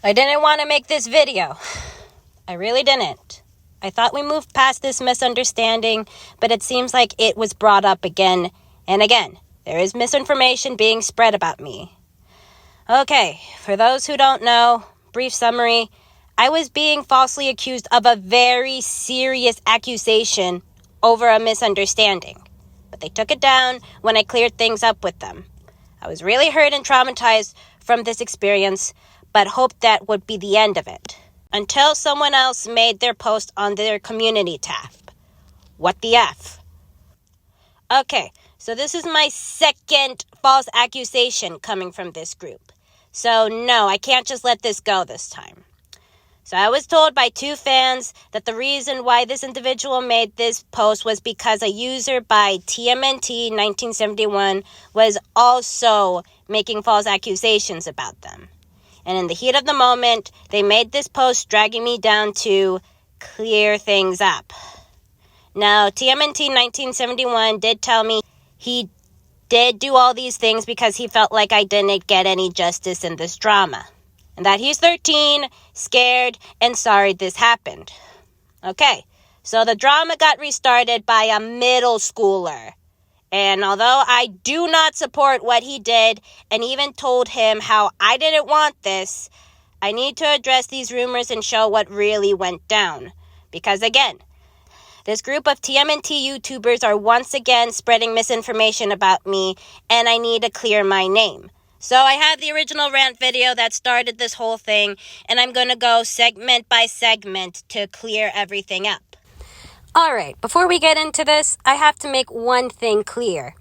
I didn't want to make this video. I really didn't. I thought we moved past this misunderstanding, but it seems like it was brought up again and again. There is misinformation being spread about me. Okay, for those who don't know, brief summary, I was being falsely accused of a very serious accusation over a misunderstanding. But they took it down when I cleared things up with them. I was really hurt and traumatized from this experience, but hoped that would be the end of it. Until someone else made their post on their community tab. What the F? Okay, so this is my second false accusation coming from this group. So no, I can't just let this go this time. So I was told by 2 fans that the reason why this individual made this post was because a user by TMNT 1971 was also making false accusations about them. And in the heat of the moment, they made this post dragging me down to clear things up. Now, TMNT 1971 did tell me he did do all these things because he felt like I didn't get any justice in this drama. And that he's 13, scared, and sorry this happened. Okay, so the drama got restarted by a middle schooler. And although I do not support what he did and even told him how I didn't want this, I need to address these rumors and show what really went down. Because again, this group of TMNT YouTubers are once again spreading misinformation about me, and I need to clear my name. So I have the original rant video that started this whole thing, and I'm going to go segment by segment to clear everything up. Alright, before we get into this, I have to make one thing clear.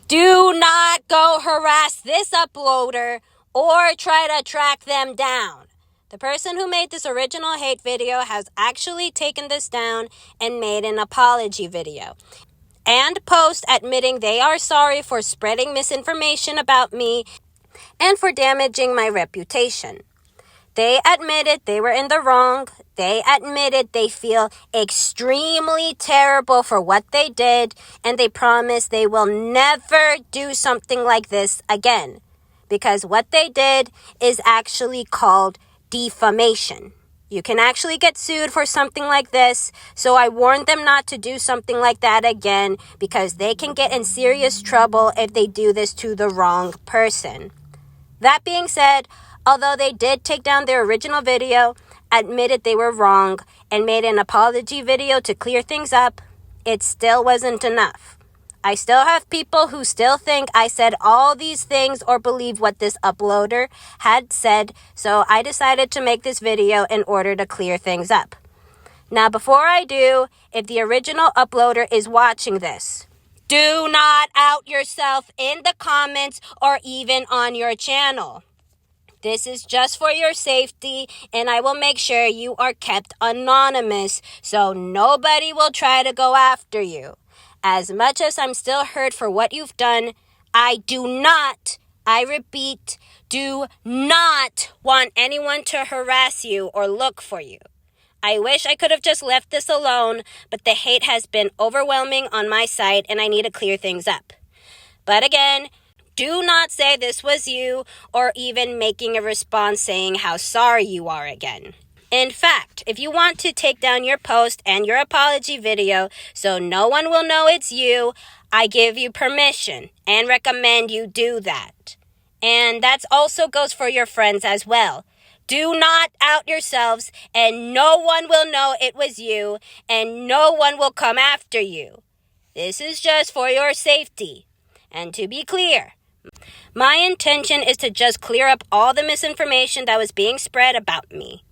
Do not go harass this uploader or try to track them down. The person who made this original hate video has actually taken this down and made an apology video. And post admitting they are sorry for spreading misinformation about me and for damaging my reputation. They admitted they were in the wrong. They admitted they feel extremely terrible for what they did, and they promise they will never do something like this again. Because what they did is actually called defamation. You can actually get sued for something like this, so I warned them not to do something like that again because they can get in serious trouble if they do this to the wrong person. That being said, although they did take down their original video, admitted they were wrong, and made an apology video to clear things up, it still wasn't enough. I still have people who still think I said all these things or believe what this uploader had said, so I decided to make this video in order to clear things up. Now, before I do, if the original uploader is watching this, do not out yourself in the comments or even on your channel. This is just for your safety, and I will make sure you are kept anonymous so nobody will try to go after you. As much as I'm still hurt for what you've done, I repeat, do not want anyone to harass you or look for you. I wish I could have just left this alone, but the hate has been overwhelming on my side and I need to clear things up. But again, do not say this was you or even making a response saying how sorry you are again. In fact, if you want to take down your post and your apology video so no one will know it's you, I give you permission and recommend you do that. And that also goes for your friends as well. Do not out yourselves and no one will know it was you and no one will come after you. This is just for your safety. And to be clear, my intention is to just clear up all the misinformation that was being spread about me.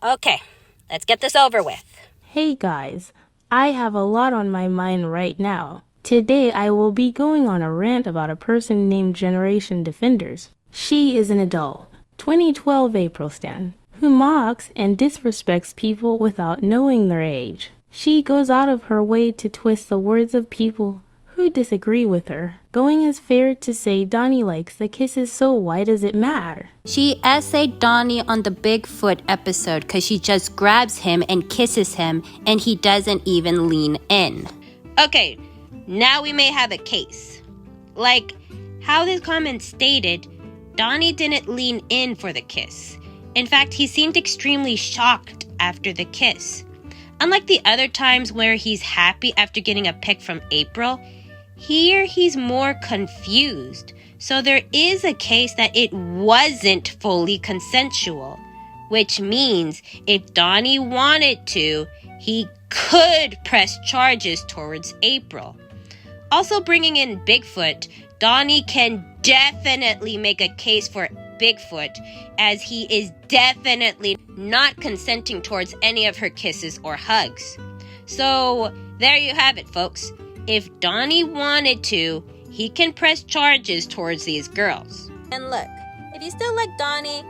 Okay, let's get this over with. Hey guys, I have a lot on my mind right now. Today I will be going on a rant about a person named Generation Defenders. She is an adult, 2012 April stan, who mocks and disrespects people without knowing their age. She goes out of her way to twist the words of people who disagree with her, going as far to say Donnie likes the kisses, so why does it matter? She essayed Donnie on the Bigfoot episode because she just grabs him and kisses him and he doesn't even lean in. Okay, now we may have a case. Like how this comment stated, Donnie didn't lean in for the kiss. In fact, he seemed extremely shocked after the kiss. Unlike the other times where he's happy after getting a pic from April, here he's more confused. So there is a case that it wasn't fully consensual, which means if Donnie wanted to, he could press charges towards April. Also bringing in Bigfoot, Donnie can definitely make a case for Bigfoot, as he is definitely not consenting towards any of her kisses or hugs. So there you have it, folks. If Donnie wanted to, he can press charges towards these girls. And look, if you still like Donnie,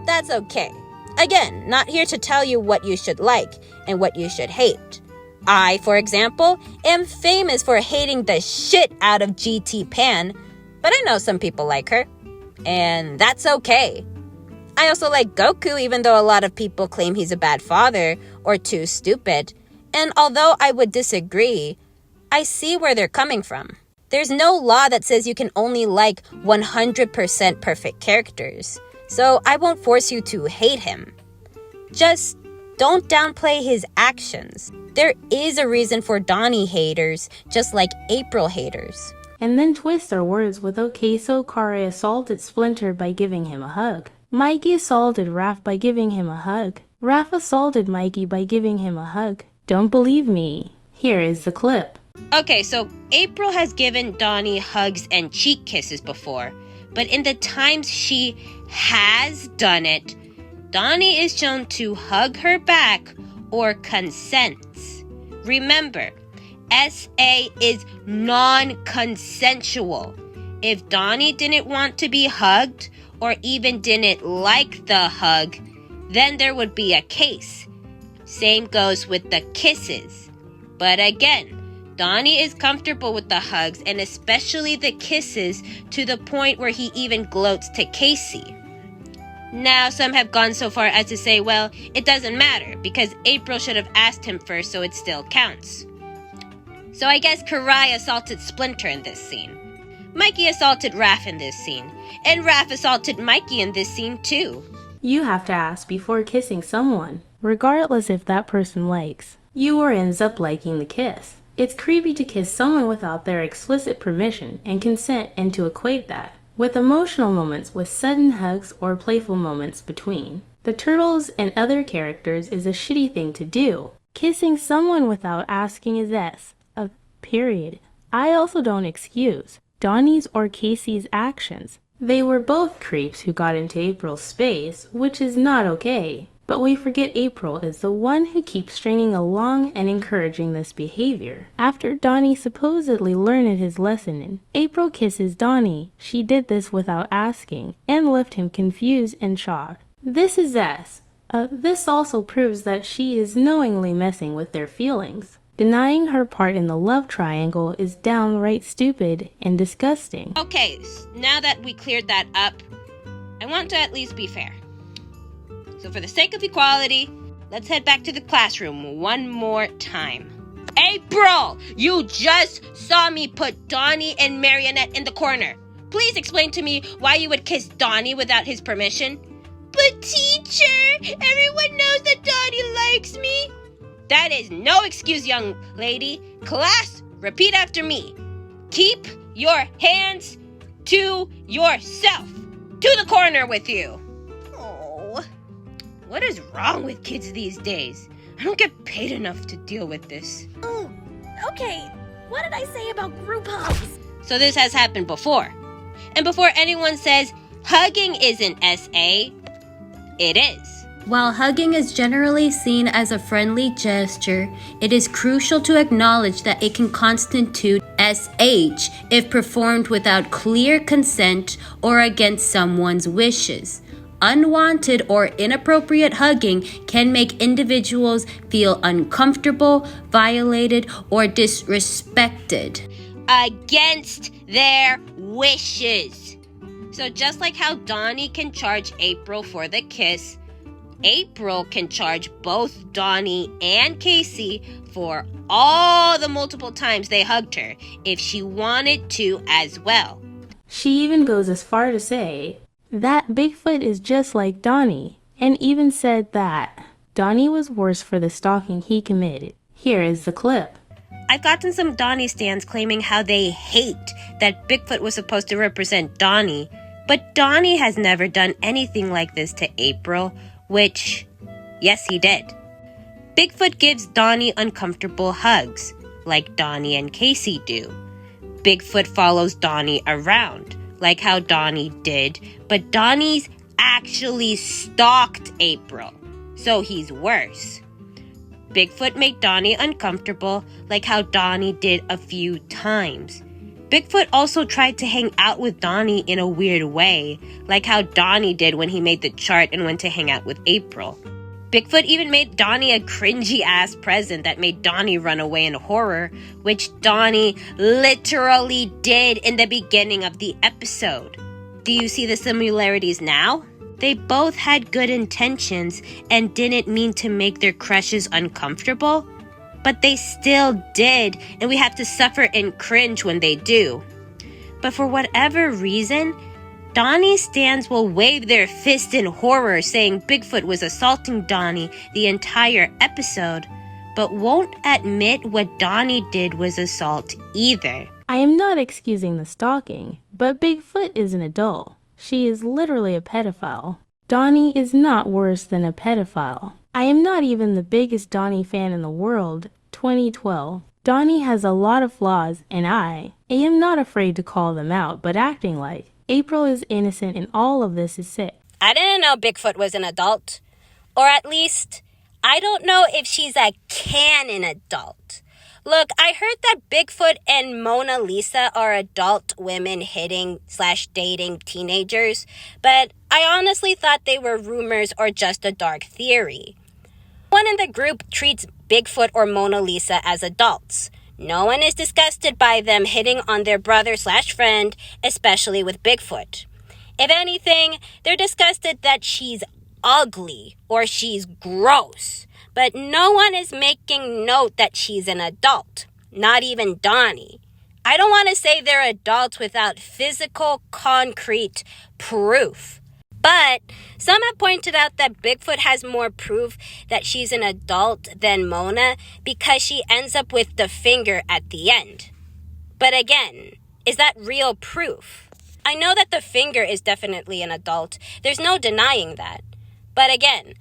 that's okay. Again, not here to tell you what you should like and what you should hate. I, for example, am famous for hating the shit out of GT Pan, but I know some people like her. And that's okay. I also like Goku, even though a lot of people claim he's a bad father or too stupid. And although I would disagree, I see where they're coming from. There's no law that says you can only like 100% perfect characters, so I won't force you to hate him. Just don't downplay his actions. There is a reason for Donnie haters, just like April haters. And then twist our words with Okaso Kare assaulted Splinter by giving him a hug. Mikey assaulted Raph by giving him a hug. Raph assaulted Mikey by giving him a hug. Don't believe me? Here is the clip. Okay, so April has given Donnie hugs and cheek kisses before, but in the times she has done it, Donnie is shown to hug her back or consents. Remember, SA is non-consensual. If Donnie didn't want to be hugged or even didn't like the hug, then there would be a case. Same goes with the kisses. But again, Donnie is comfortable with the hugs and especially the kisses to the point where he even gloats to Casey. Now, some have gone so far as to say, well, it doesn't matter because April should have asked him first, so it still counts. So I guess Karai assaulted Splinter in this scene. Mikey assaulted Raph in this scene. And Raph assaulted Mikey in this scene too. You have to ask before kissing someone, regardless if that person likes you or ends up liking the kiss. It's creepy to kiss someone without their explicit permission and consent, and to equate that with emotional moments with sudden hugs or playful moments between. The Turtles and other characters is a shitty thing to do. Kissing someone without asking is a period. I also don't excuse Donnie's or Casey's actions. They were both creeps who got into April's space, which is not okay. But we forget April is the one who keeps stringing along and encouraging this behavior. After Donnie supposedly learned his lesson and April kisses Donnie, she did this without asking and left him confused and shocked. This is S. This also proves that she is knowingly messing with their feelings. Denying her part in the love triangle is downright stupid and disgusting. Okay, now that we cleared that up, I want to at least be fair. So for the sake of equality, let's head back to the classroom one more time. April! You just saw me put Donnie and Marionette in the corner. Please explain to me why you would kiss Donnie without his permission. But teacher, everyone knows that Donnie likes me. That is no excuse, young lady. Class, repeat after me. Keep your hands to yourself. To the corner with you. Oh, what is wrong with kids these days? I don't get paid enough to deal with this. Oh, okay. What did I say about group hugs? So this has happened before. And before anyone says hugging isn't SA, it is. While hugging is generally seen as a friendly gesture, it is crucial to acknowledge that it can constitute SH if performed without clear consent or against someone's wishes. Unwanted or inappropriate hugging can make individuals feel uncomfortable, violated, or disrespected Against their wishes. So just like how Donnie can charge April for the kiss, April can charge both Donnie and Casey for all the multiple times they hugged her if she wanted to as well. She even goes as far to say that Bigfoot is just like Donnie, and even said that Donnie was worse for the stalking he committed. Here is the clip. I've gotten some Donnie stans claiming how they hate that Bigfoot was supposed to represent Donnie, but Donnie has never done anything like this to April, which, yes, he did. Bigfoot gives Donnie uncomfortable hugs, like Donnie and Casey do. Bigfoot follows Donnie around, like how Donnie did, but Donnie's actually stalked April, so he's worse. Bigfoot made Donnie uncomfortable, like how Donnie did a few times. Bigfoot also tried to hang out with Donnie in a weird way, like how Donnie did when he made the chart and went to hang out with April. Bigfoot even made Donnie a cringy-ass present that made Donnie run away in horror, which Donnie literally did in the beginning of the episode. Do you see the similarities now? They both had good intentions and didn't mean to make their crushes uncomfortable, but they still did, and we have to suffer and cringe when they do. But for whatever reason, Donnie stans will wave their fist in horror saying Bigfoot was assaulting Donnie the entire episode, but won't admit what Donnie did was assault either. I am not excusing the stalking, but Bigfoot is an adult. She is literally a pedophile. Donnie is not worse than a pedophile. I am not even the biggest Donnie fan in the world. 2012. Donnie has a lot of flaws, and I am not afraid to call them out, but acting like April is innocent in all of this is sick. I didn't know Bigfoot was an adult. Or at least, I don't know if she's a canon adult. Look, I heard that Bigfoot and Mona Lisa are adult women hitting/dating teenagers, but I honestly thought they were rumors or just a dark theory. No one in the group treats Bigfoot or Mona Lisa as adults. No one is disgusted by them hitting on their brother/friend, especially with Bigfoot. If anything, they're disgusted that she's ugly or she's gross. But no one is making note that she's an adult, not even Donnie. I don't want to say they're adults without physical, concrete proof. But some have pointed out that Bigfoot has more proof that she's an adult than Mona because she ends up with the finger at the end. But again, is that real proof? I know that the finger is definitely an adult. There's no denying that. But again,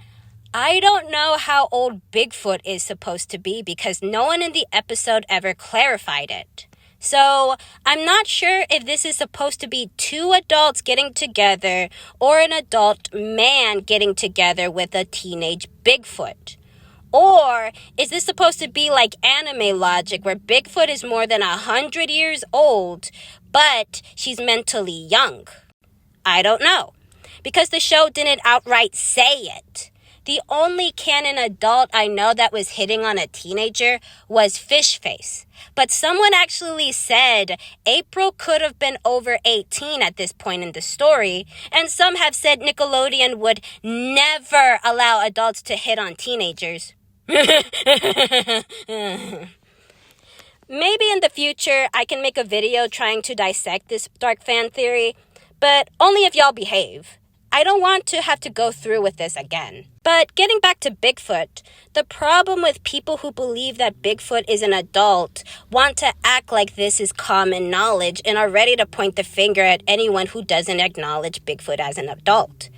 I don't know how old Bigfoot is supposed to be because no one in the episode ever clarified it. So I'm not sure if this is supposed to be two adults getting together or an adult man getting together with a teenage Bigfoot. Or is this supposed to be like anime logic where Bigfoot is more than 100 years old, but she's mentally young? I don't know, because the show didn't outright say it. The only canon adult I know that was hitting on a teenager was Fishface. But someone actually said April could have been over 18 at this point in the story, and some have said Nickelodeon would never allow adults to hit on teenagers. Maybe in the future I can make a video trying to dissect this dark fan theory, but only if y'all behave. I don't want to have to go through with this again. But getting back to Bigfoot, the problem with people who believe that Bigfoot is an adult want to act like this is common knowledge and are ready to point the finger at anyone who doesn't acknowledge Bigfoot as an adult.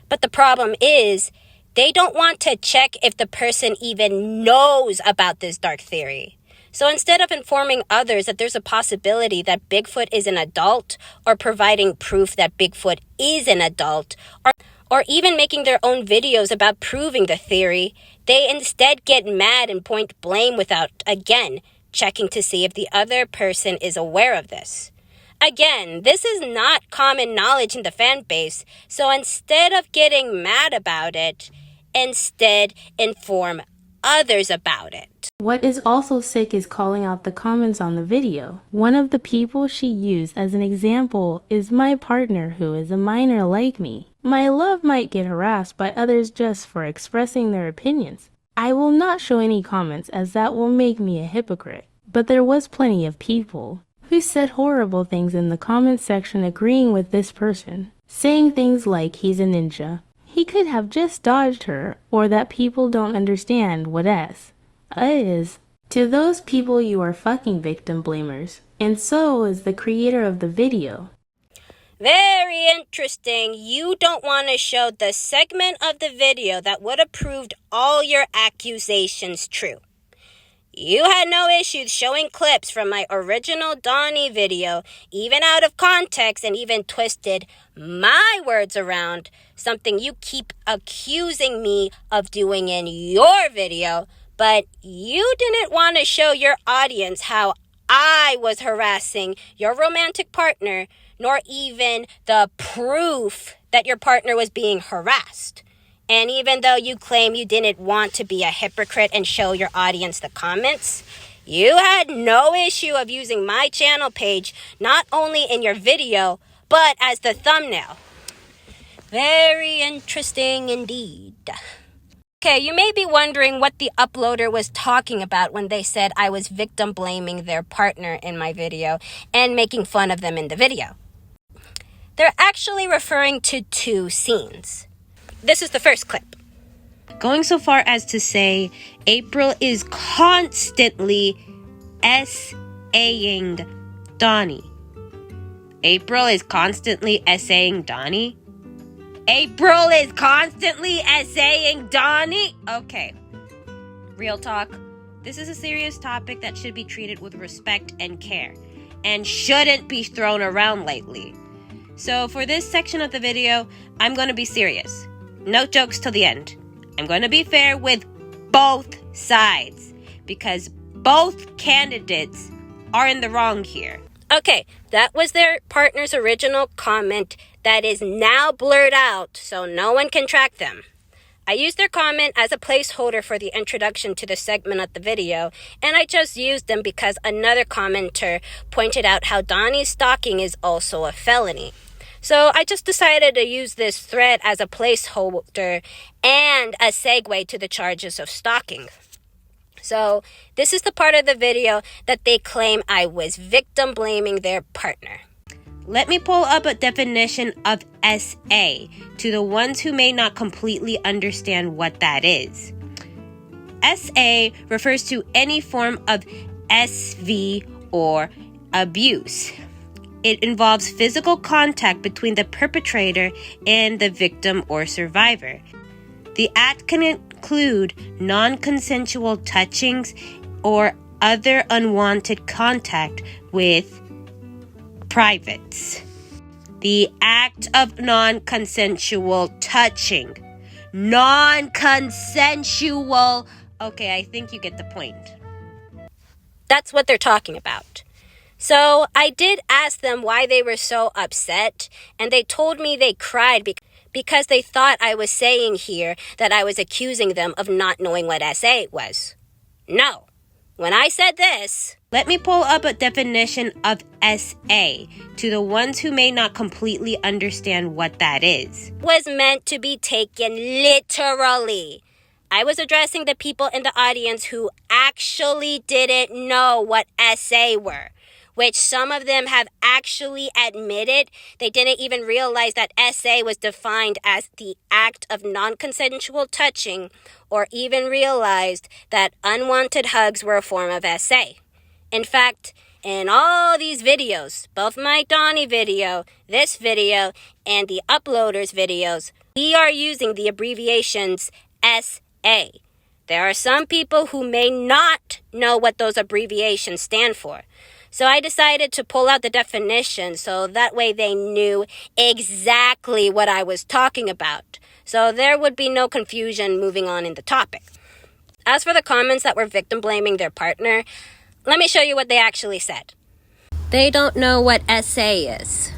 But the problem is, they don't want to check if the person even knows about this dark theory. So instead of informing others that there's a possibility that Bigfoot is an adult, or providing proof that Bigfoot is an adult, or even making their own videos about proving the theory, they instead get mad and point blame without, again, checking to see if the other person is aware of this. Again, this is not common knowledge in the fan base, so instead of getting mad about it, instead inform others about it. What is also sick is calling out the comments on the video. One of the people she used as an example is my partner who is a minor like me. My love might get harassed by others just for expressing their opinions. I will not show any comments as that will make me a hypocrite. But there was plenty of people who said horrible things in the comment section agreeing with this person, saying things like he's a ninja, He could have just dodged her, or that people don't understand what S is. To those people, you are fucking victim blamers, and so is the creator of the video. Very interesting. You don't want to show the segment of the video that would have proved all your accusations true. You had no issues showing clips from my original Donnie video, even out of context, and even twisted my words around, something you keep accusing me of doing in your video, but you didn't want to show your audience how I was harassing your romantic partner, nor even the proof that your partner was being harassed. And even though you claim you didn't want to be a hypocrite and show your audience the comments, you had no issue of using my channel page not only in your video, but as the thumbnail. Very interesting indeed. Okay, you may be wondering what the uploader was talking about when they said I was victim blaming their partner in my video and making fun of them in the video. They're actually referring to two scenes. This is the first clip. Going so far as to say April is constantly essaying Donnie. April is constantly essaying Donnie? April is constantly essaying Donnie? Okay. Real talk. This is a serious topic that should be treated with respect and care, and shouldn't be thrown around lightly. So for this section of the video, I'm going to be serious. No jokes till the end. I'm going to be fair with both sides, because both candidates are in the wrong here. Okay, that was their partner's original comment that is now blurred out so no one can track them. I used their comment as a placeholder for the introduction to the segment of the video, and I just used them because another commenter pointed out how Donnie's stalking is also a felony. So I just decided to use this thread as a placeholder and a segue to the charges of stalking. So this is the part of the video that they claim I was victim blaming their partner. Let me pull up a definition of SA to the ones who may not completely understand what that is. SA refers to any form of SV or abuse. It involves physical contact between the perpetrator and the victim or survivor. The act can include non-consensual touchings or other unwanted contact with privates. The act of non-consensual touching. Non-consensual. Okay, I think you get the point. That's what they're talking about. So I did ask them why they were so upset, and they told me they cried because they thought I was saying here that I was accusing them of not knowing what SA was. No. When I said this, let me pull up a definition of SA to the ones who may not completely understand what that is. Was meant to be taken literally. I was addressing the people in the audience who actually didn't know what SA were, which some of them have actually admitted they didn't even realize that SA was defined as the act of non-consensual touching, or even realized that unwanted hugs were a form of SA. In fact, in all these videos, both my Donnie video, this video, and the uploader's videos, we are using the abbreviations SA. There are some people who may not know what those abbreviations stand for. So I decided to pull out the definition so that way they knew exactly what I was talking about. So there would be no confusion moving on in the topic. As for the comments that were victim blaming their partner, let me show you what they actually said. They don't know what SA is.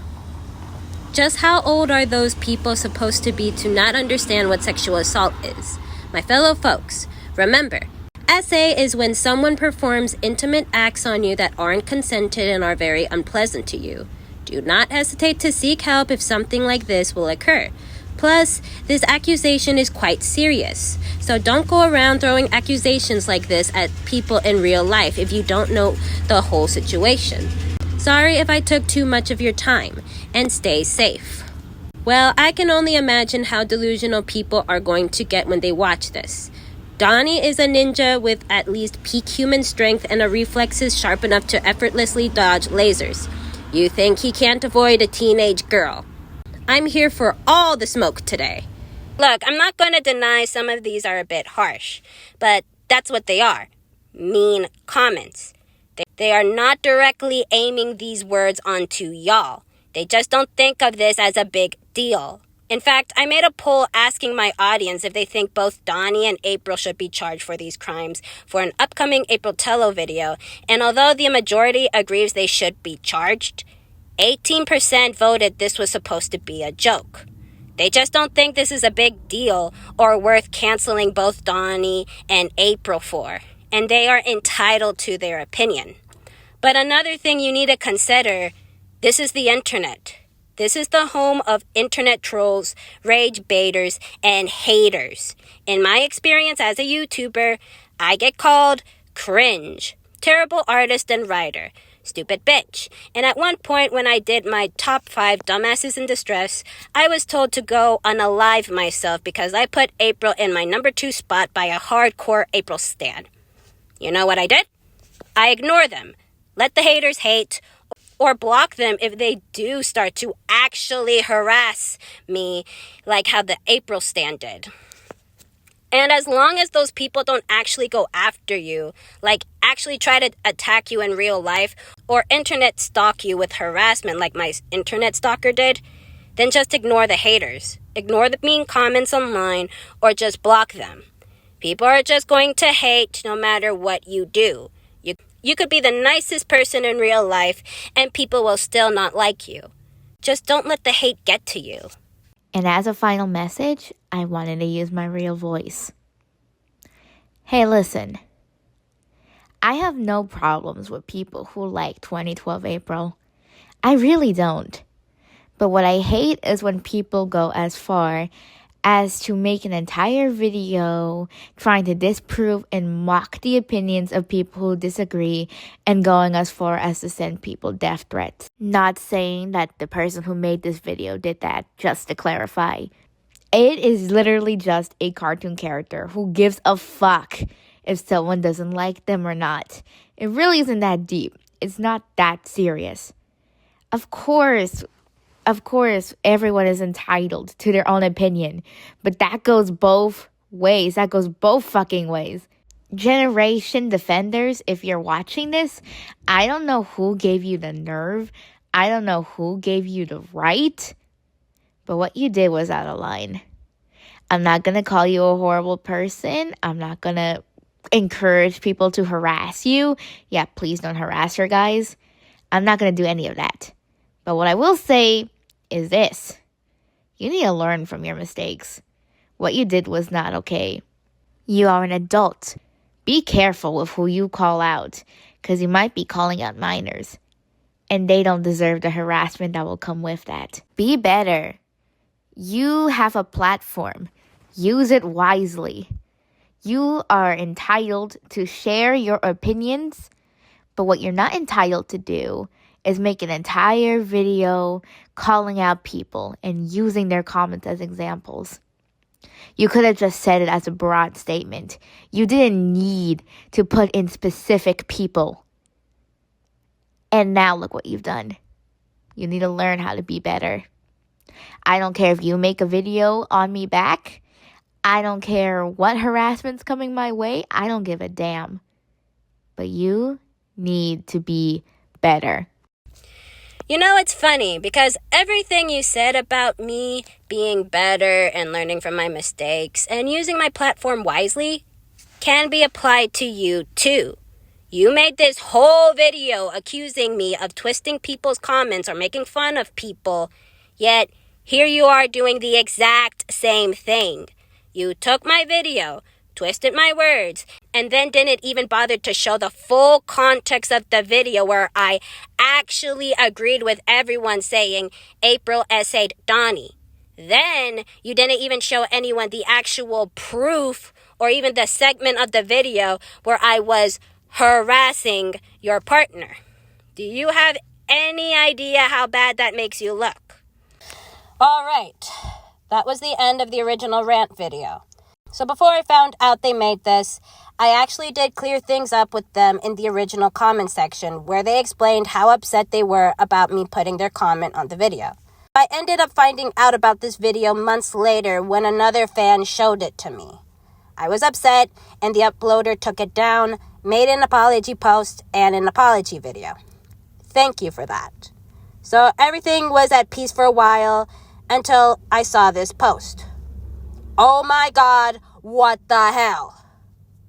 Just how old are those people supposed to be to not understand what sexual assault is? My fellow folks, remember, SA is when someone performs intimate acts on you that aren't consented and are very unpleasant to you. Do not hesitate to seek help if something like this will occur. Plus, this accusation is quite serious. So don't go around throwing accusations like this at people in real life if you don't know the whole situation. Sorry if I took too much of your time, and stay safe. Well, I can only imagine how delusional people are going to get when they watch this. Donnie is a ninja with at least peak human strength and a reflexes sharp enough to effortlessly dodge lasers. You think he can't avoid a teenage girl? I'm here for all the smoke today. Look, I'm not going to deny some of these are a bit harsh, but that's what they are. Mean comments. They are not directly aiming these words onto y'all. They just don't think of this as a big deal. In fact, I made a poll asking my audience if they think both Donnie and April should be charged for these crimes for an upcoming April Tello video, and although the majority agrees they should be charged, 18% voted this was supposed to be a joke. They just don't think this is a big deal or worth canceling both Donnie and April for, and they are entitled to their opinion. But another thing you need to consider, this is the internet. This is the home of internet trolls, rage baiters, and haters. In my experience as a YouTuber, I get called cringe, terrible artist and writer, stupid bitch. And at one point when I did my top 5 dumbasses in distress, I was told to go unalive myself because I put April in my number 2 spot by a hardcore April stan. You know what I did? I ignore them. Let the haters hate, or block them if they do start to actually harass me like how the April stan did. And as long as those people don't actually go after you, like actually try to attack you in real life or internet stalk you with harassment like my internet stalker did, then just ignore the haters. Ignore the mean comments online or just block them. People are just going to hate no matter what you do. You could be the nicest person in real life and people will still not like you. Just don't let the hate get to you. And as a final message, I wanted to use my real voice. Hey, listen. I have no problems with people who like 2012 April. I really don't. But what I hate is when people go as far as to make an entire video trying to disprove and mock the opinions of people who disagree and going as far as to send people death threats. Not saying that the person who made this video did that, just to clarify. It is literally just a cartoon character who gives a fuck if someone doesn't like them or not. It really isn't that deep. It's not that serious. Of course, everyone is entitled to their own opinion, but that goes both ways. That goes both fucking ways. Generation Defenders, if you're watching this, I don't know who gave you the nerve. I don't know who gave you the right, but what you did was out of line. I'm not going to call you a horrible person. I'm not going to encourage people to harass you. Yeah, please don't harass her, guys. I'm not going to do any of that. But what I will say is this. You need to learn from your mistakes. What you did was not okay. You are an adult. Be careful with who you call out, because you might be calling out minors. And they don't deserve the harassment that will come with that. Be better. You have a platform. Use it wisely. You are entitled to share your opinions, but what you're not entitled to do is make an entire video calling out people and using their comments as examples. You could have just said it as a broad statement. You didn't need to put in specific people. And now look what you've done. You need to learn how to be better. I don't care if you make a video on me back. I don't care what harassment's coming my way. I don't give a damn. But you need to be better. You know, it's funny because everything you said about me being better and learning from my mistakes and using my platform wisely can be applied to you too. You made this whole video accusing me of twisting people's comments or making fun of people, yet here you are doing the exact same thing. You took my video, twisted my words, and then didn't even bother to show the full context of the video where I actually agreed with everyone saying April essayed Donnie. Then you didn't even show anyone the actual proof or even the segment of the video where I was harassing your partner. Do you have any idea how bad that makes you look? Alright, that was the end of the original rant video. So before I found out they made this, I actually did clear things up with them in the original comment section where they explained how upset they were about me putting their comment on the video. I ended up finding out about this video months later when another fan showed it to me. I was upset and the uploader took it down, made an apology post and an apology video. Thank you for that. So everything was at peace for a while until I saw this post. Oh my God, what the hell?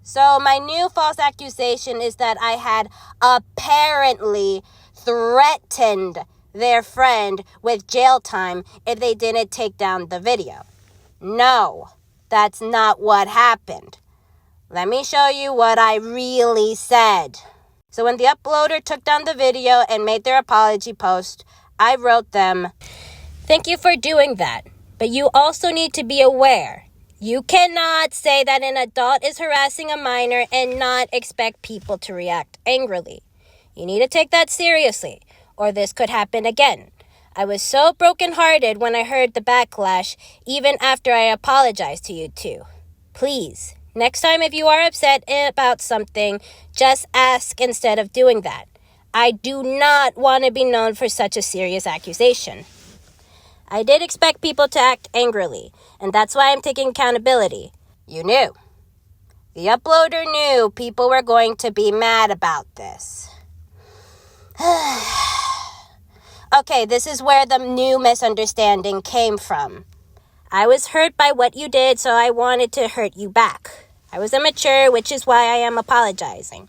So my new false accusation is that I had apparently threatened their friend with jail time if they didn't take down the video. No, that's not what happened. Let me show you what I really said. So when the uploader took down the video and made their apology post, I wrote them, "Thank you for doing that, but you also need to be aware. You cannot say that an adult is harassing a minor and not expect people to react angrily. You need to take that seriously, or this could happen again. I was so brokenhearted when I heard the backlash, even after I apologized to you two. Please, next time if you are upset about something, just ask instead of doing that. I do not want to be known for such a serious accusation." I did expect people to act angrily, and that's why I'm taking accountability. You knew. The uploader knew people were going to be mad about this. Okay, this is where the new misunderstanding came from. I was hurt by what you did, so I wanted to hurt you back. I was immature, which is why I am apologizing.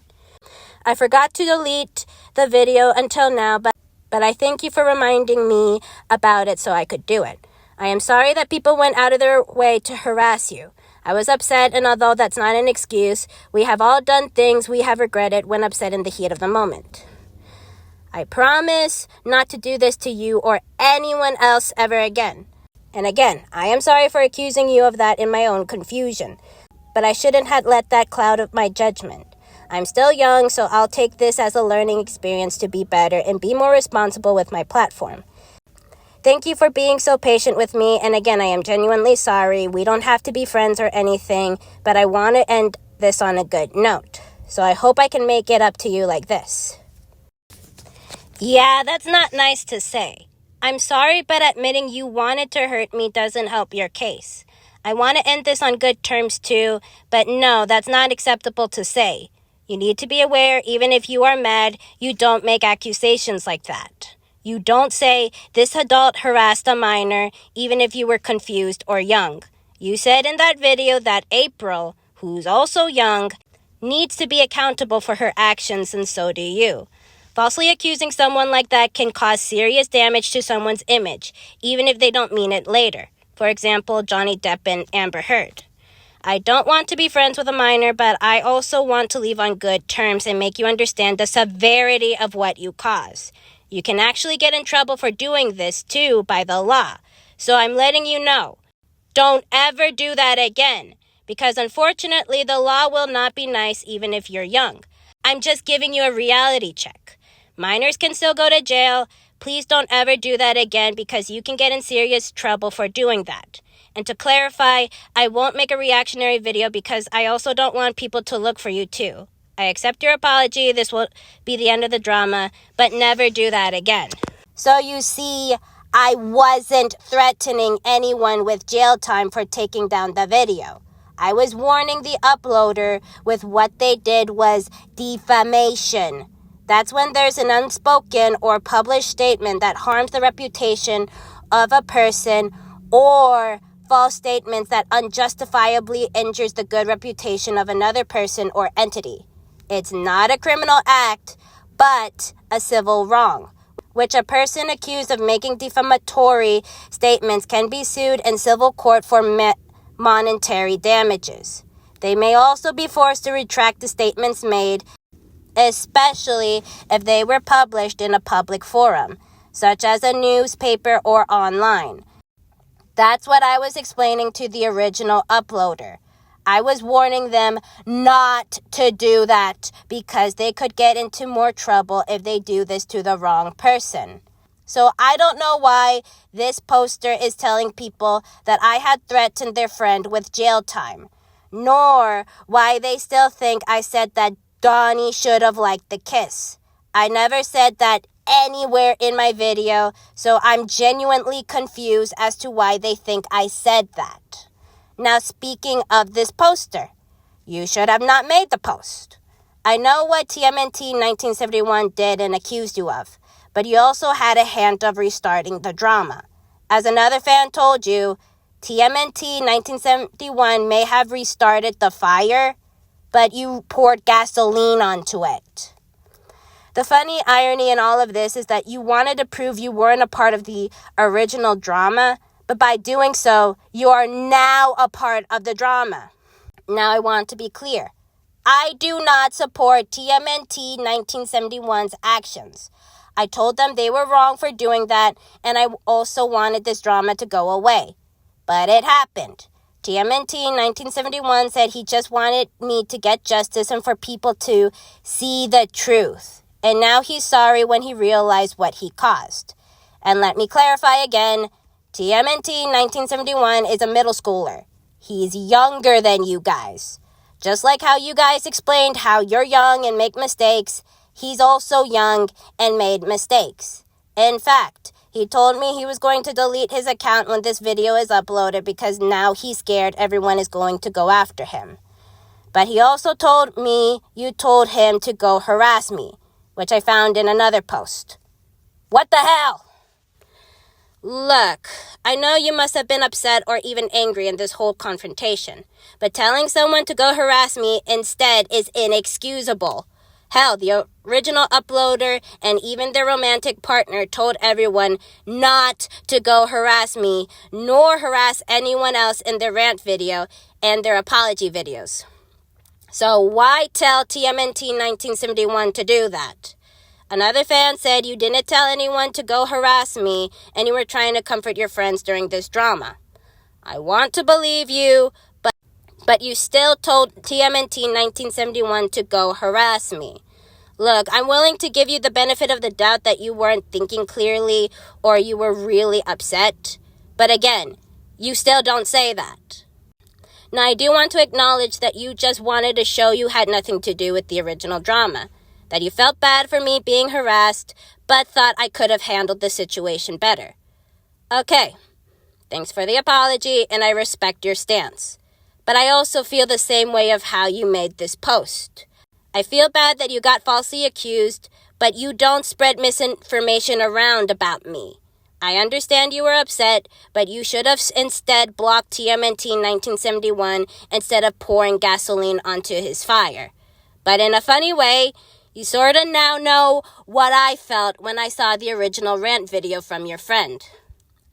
I forgot to delete the video until now, but I thank you for reminding me about it so I could do it. I am sorry that people went out of their way to harass you. I was upset, and although that's not an excuse, we have all done things we have regretted when upset in the heat of the moment. I promise not to do this to you or anyone else ever again. And again, I am sorry for accusing you of that in my own confusion, but I shouldn't have let that cloud up my judgment. I'm still young, so I'll take this as a learning experience to be better and be more responsible with my platform. Thank you for being so patient with me, and again, I am genuinely sorry. We don't have to be friends or anything, but I want to end this on a good note. So I hope I can make it up to you like this. Yeah, that's not nice to say. I'm sorry, but admitting you wanted to hurt me doesn't help your case. I want to end this on good terms too, but no, that's not acceptable to say. You need to be aware, even if you are mad, you don't make accusations like that. You don't say, this adult harassed a minor, even if you were confused or young. You said in that video that April, who's also young, needs to be accountable for her actions, and so do you. Falsely accusing someone like that can cause serious damage to someone's image, even if they don't mean it later. For example, Johnny Depp and Amber Heard. I don't want to be friends with a minor, but I also want to leave on good terms and make you understand the severity of what you cause. You can actually get in trouble for doing this, too, by the law. So I'm letting you know. Don't ever do that again, because unfortunately, the law will not be nice even if you're young. I'm just giving you a reality check. Minors can still go to jail. Please don't ever do that again because you can get in serious trouble for doing that. And to clarify, I won't make a reactionary video because I also don't want people to look for you too. I accept your apology. This will be the end of the drama, but never do that again. So you see, I wasn't threatening anyone with jail time for taking down the video. I was warning the uploader with what they did was defamation. That's when there's an unspoken or published statement that harms the reputation of a person or false statements that unjustifiably injures the good reputation of another person or entity. It's not a criminal act, but a civil wrong, which a person accused of making defamatory statements can be sued in civil court for monetary damages. They may also be forced to retract the statements made, especially if they were published in a public forum, such as a newspaper or online. That's what I was explaining to the original uploader. I was warning them not to do that because they could get into more trouble if they do this to the wrong person. So I don't know why this poster is telling people that I had threatened their friend with jail time, nor why they still think I said that Donnie should have liked the kiss. I never said that anywhere in my video, so I'm genuinely confused as to why they think I said that. Now, speaking of this poster, you should have not made the post. I know what TMNT 1971 did and accused you of, but you also had a hint of restarting the drama. As another fan told you, TMNT 1971 may have restarted the fire, but you poured gasoline onto it. The funny irony in all of this is that you wanted to prove you weren't a part of the original drama, but by doing so, you are now a part of the drama. Now I want to be clear. I do not support TMNT 1971's actions. I told them they were wrong for doing that, and I also wanted this drama to go away. But it happened. TMNT 1971 said he just wanted me to get justice and for people to see the truth. And now he's sorry when he realized what he caused. And let me clarify again, TMNT 1971 is a middle schooler. He's younger than you guys. Just like how you guys explained how you're young and make mistakes, he's also young and made mistakes. In fact, he told me he was going to delete his account when this video is uploaded because now he's scared everyone is going to go after him. But he also told me you told him to go harass me, which I found in another post. What the hell? Look, I know you must have been upset or even angry in this whole confrontation, but telling someone to go harass me instead is inexcusable. Hell, the original uploader and even their romantic partner told everyone not to go harass me, nor harass anyone else in their rant video and their apology videos. So why tell TMNT 1971 to do that? Another fan said you didn't tell anyone to go harass me and you were trying to comfort your friends during this drama. I want to believe you, but you still told TMNT 1971 to go harass me. Look, I'm willing to give you the benefit of the doubt that you weren't thinking clearly or you were really upset. But again, you still don't say that. Now, I do want to acknowledge that you just wanted to show you had nothing to do with the original drama. That you felt bad for me being harassed, but thought I could have handled the situation better. Okay, thanks for the apology, and I respect your stance. But I also feel the same way of how you made this post. I feel bad that you got falsely accused, but you don't spread misinformation around about me. I understand you were upset, but you should have instead blocked TMNT 1971 instead of pouring gasoline onto his fire. But in a funny way, you sort of now know what I felt when I saw the original rant video from your friend.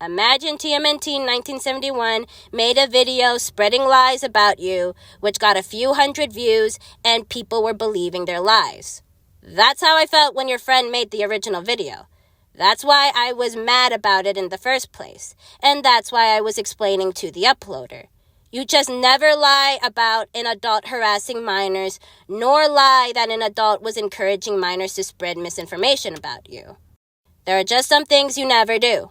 Imagine TMNT 1971 made a video spreading lies about you, which got a few hundred views, and people were believing their lies. That's how I felt when your friend made the original video. That's why I was mad about it in the first place, and that's why I was explaining to the uploader. You just never lie about an adult harassing minors, nor lie that an adult was encouraging minors to spread misinformation about you. There are just some things you never do.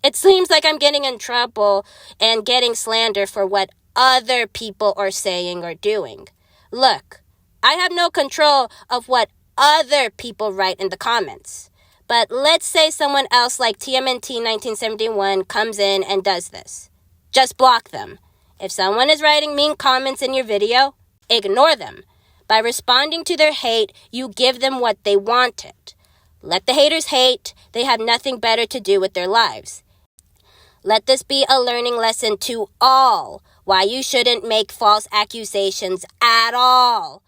It seems like I'm getting in trouble and getting slander for what other people are saying or doing. Look, I have no control of what other people write in the comments. But let's say someone else like TMNT 1971 comes in and does this. Just block them. If someone is writing mean comments in your video, ignore them. By responding to their hate, you give them what they wanted. Let the haters hate. They have nothing better to do with their lives. Let this be a learning lesson to all why you shouldn't make false accusations at all.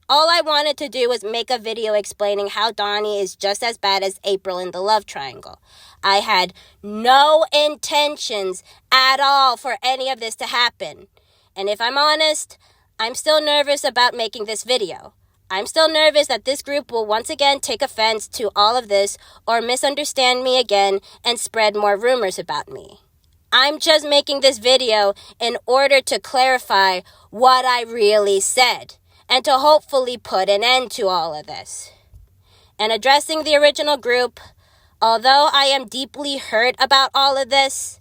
All I wanted to do was make a video explaining how Donnie is just as bad as April in the love triangle. I had no intentions at all for any of this to happen. And if I'm honest, I'm still nervous about making this video. I'm still nervous that this group will once again take offense to all of this or misunderstand me again and spread more rumors about me. I'm just making this video in order to clarify what I really said and to hopefully put an end to all of this. And addressing the original group, Although I am deeply hurt about all of this,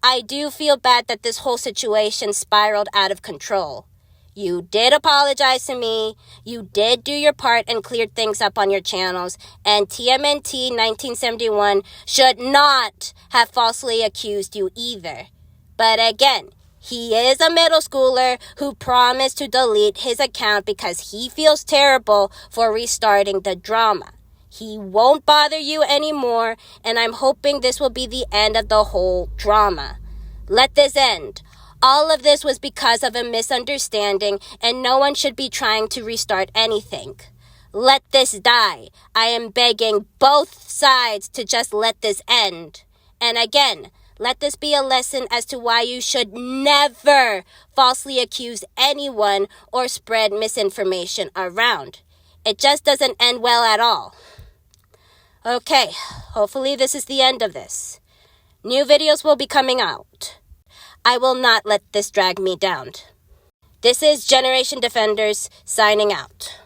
I do feel bad that this whole situation spiraled out of control. You did apologize to me, you did do your part and cleared things up on your channels, and TMNT 1971 should not have falsely accused you either. But again, he is a middle schooler who promised to delete his account because he feels terrible for restarting the drama. He won't bother you anymore, and I'm hoping this will be the end of the whole drama. Let this end. All of this was because of a misunderstanding, and no one should be trying to restart anything. Let this die. I am begging both sides to just let this end. And again, let this be a lesson as to why you should never falsely accuse anyone or spread misinformation around. It just doesn't end well at all. Okay, hopefully this is the end of this. New videos will be coming out. I will not let this drag me down. This is Generation Defenders signing out.